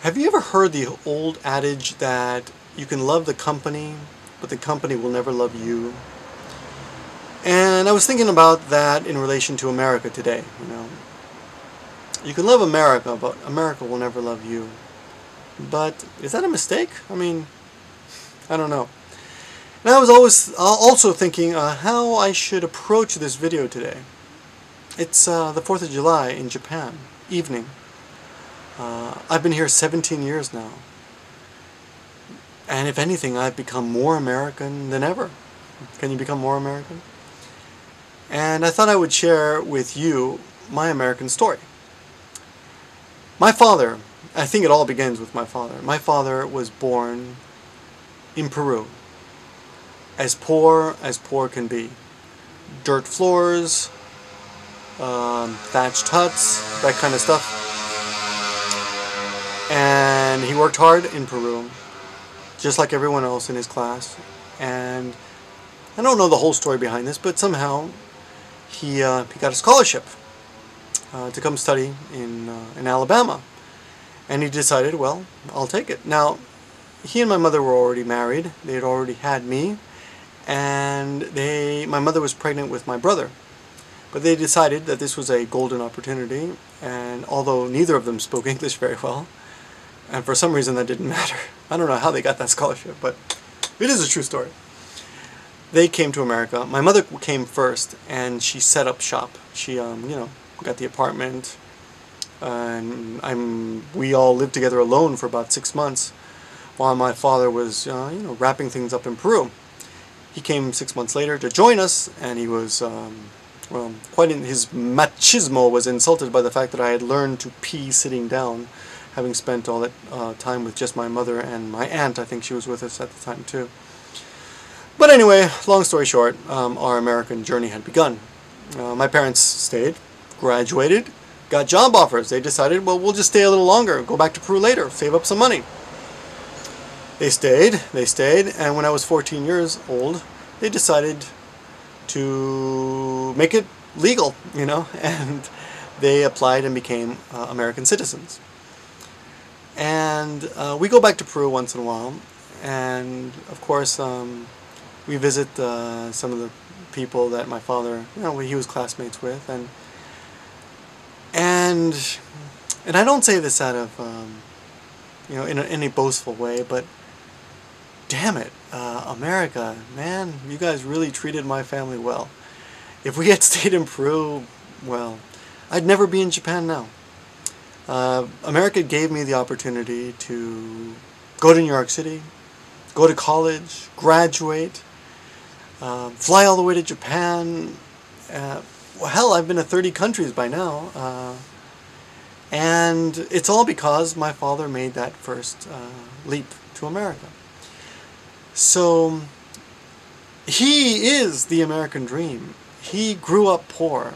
Have you ever heard the old adage that you can love the company, but the company will never love you? And I was thinking about that in relation to America today. You can love America, but America will never love you. But is that a mistake? I mean, I don't know. And I was also thinking how I should approach this video today. It's the 4th of July in Japan, evening. I've been here 17 years now. And if anything, I've become more American than ever. Can you become more American? And I thought I would share with you my American story. My father, I think it all begins with my father. My father was born in Peru. As poor can be. Dirt floors, thatched huts, that kind of stuff. And he worked hard in Peru, just like everyone else in his class. And I don't know the whole story behind this, but somehow he got a scholarship to come study in Alabama. And he decided, well, I'll take it. Now, he and my mother were already married. They had already had me. And my mother was pregnant with my brother. But they decided that this was a golden opportunity. And although neither of them spoke English very well, and for some reason that didn't matter. I don't know how they got that scholarship, but it is a true story. They came to America. My mother came first, and she set up shop. She, got the apartment, and we all lived together alone for about 6 months, while my father was, wrapping things up in Peru. He came 6 months later to join us, and he was, quite in his machismo was insulted by the fact that I had learned to pee sitting down, having spent all that time with just my mother and my aunt. I think she was with us at the time too. But anyway, long story short, our American journey had begun. My parents stayed, graduated, got job offers. They decided, well, we'll just stay a little longer, go back to Peru later, save up some money. They stayed, and when I was 14 years old, they decided to make it legal, and they applied and became American citizens. And we go back to Peru once in a while, and of course we visit some of the people that my father, he was classmates with, and I don't say this out of in any boastful way, but damn it, America, man, you guys really treated my family well. If we had stayed in Peru, well, I'd never be in Japan now. America gave me the opportunity to go to New York City, go to college, graduate, fly all the way to Japan. Hell, I've been to 30 countries by now. And it's all because my father made that first leap to America. So he is the American dream. He grew up poor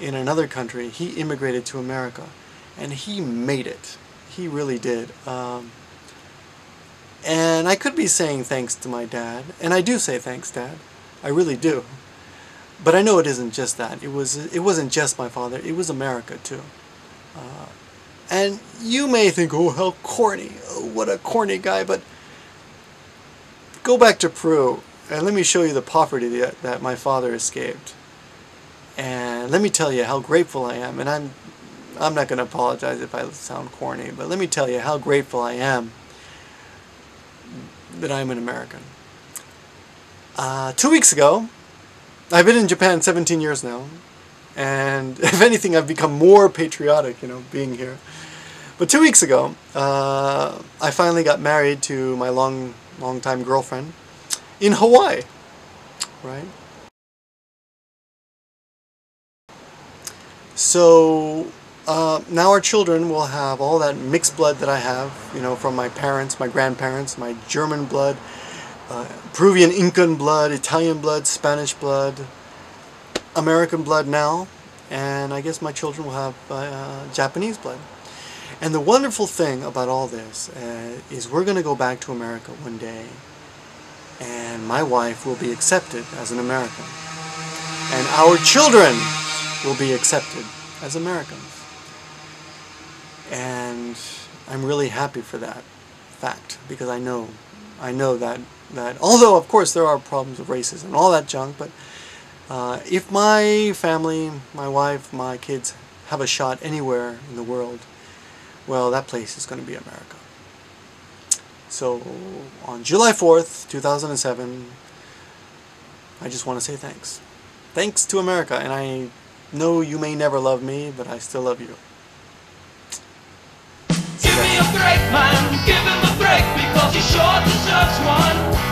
in another country. He immigrated to America. And he made it. He really did. And I could be saying thanks to my dad. And I do say thanks, Dad. I really do. But I know it isn't just that. It wasn't just my father. It was America, too. And you may think, oh, how corny. Oh, what a corny guy. But go back to Peru. And let me show you the poverty that my father escaped. And let me tell you how grateful I am. And I'm not going to apologize if I sound corny, but let me tell you how grateful I am that I'm an American. 2 weeks ago, I've been in Japan 17 years now, and if anything, I've become more patriotic, being here. But 2 weeks ago, I finally got married to my long-time girlfriend in Hawaii, right? So now our children will have all that mixed blood that I have, from my parents, my grandparents, my German blood, Peruvian Incan blood, Italian blood, Spanish blood, American blood now, and I guess my children will have Japanese blood. And the wonderful thing about all this is we're going to go back to America one day, and my wife will be accepted as an American, and our children will be accepted as Americans. And I'm really happy for that fact, because I know that although of course there are problems of racism and all that junk, but if my family, my wife, my kids have a shot anywhere in the world, well, that place is going to be America. So on July 4th, 2007, I just want to say thanks. Thanks to America, and I know you may never love me, but I still love you. Give me a break, man, give him a break, because he sure deserves one.